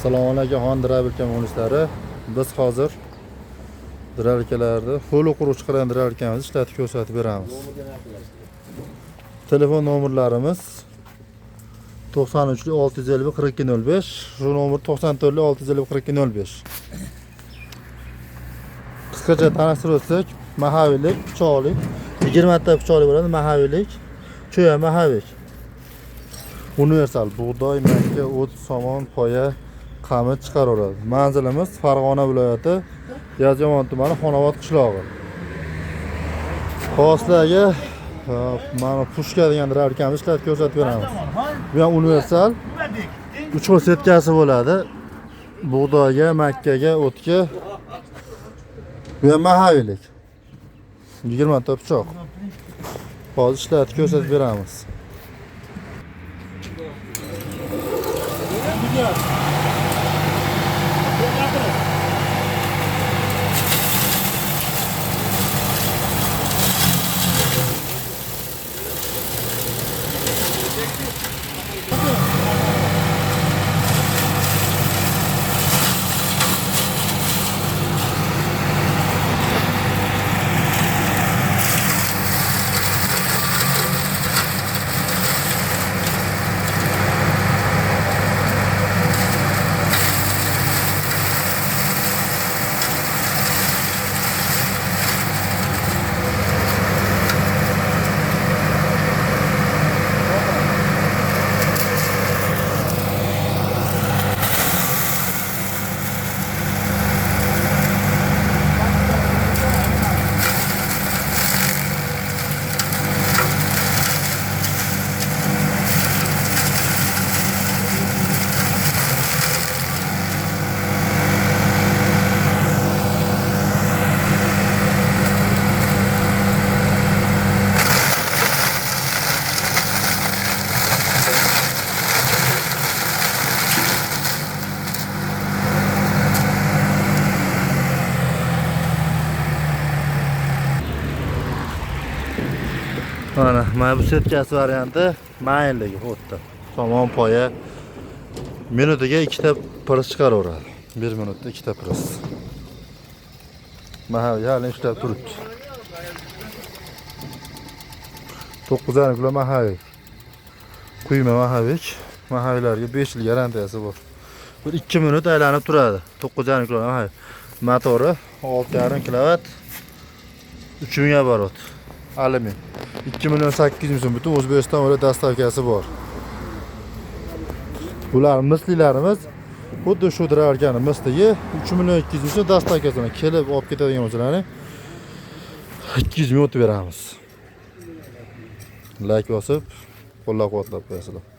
Assalomu alaykum Honda muxlislari. Biz hozir dralkalarni qo'li quruq chiqaran dralkamizni ishlatib ko'rsatib beramiz. Telefon nomerlarimiz 93 650 4205, shu nomer 94 650 4205. Qisqacha tanishtirib o'tsak, mahavilik, pichoqlik, 20 ta pichoqlik bo'ladi, mahavilik, cho'ya mahavik. Universal bug'doy, makka, o't, somon, poya, qamit chiqaraveradi. Manzilimiz Farg'ona viloyati Yozyovon tumani Xonobod qishlog'i. Xoslarga mana pushka degan dralkamizni ishlatib ko'rsatib beramiz. Bu ham universal 3 xil setkasi bo'ladi. Bug'doyga, makkaga, o'tga. Bu ham mahavilik. 20 ta pichoq. Hozir ishlatib ko'rsatib beramiz. Mana bu setkasi varianti mayinligi o'tda. Somon poya minutiga 2 ta pris chiqaraveradi. 1 minutda 2 ta pris. Mahaviy hali ishlab turibdi. 9 kilo mahaviy. Quyma mahavik. Mahaviylarga 5 yil garantiyasi bor. Bir 2 minut aylanib turadi. 9 kilo mahaviy. Motori 6,5 kW 3000 оборот. Alumin. 2,8 million butun O'zbekiston va dastavkasi bor. Bular mislilarimiz xuddi shu dralkani misligi 3,2 million dastavkasini kelib olib ketadigan bo'lsalarni 200 ming o'tib beramiz. Like bosib, qo'llab-quvvatlab qo'yasizlar.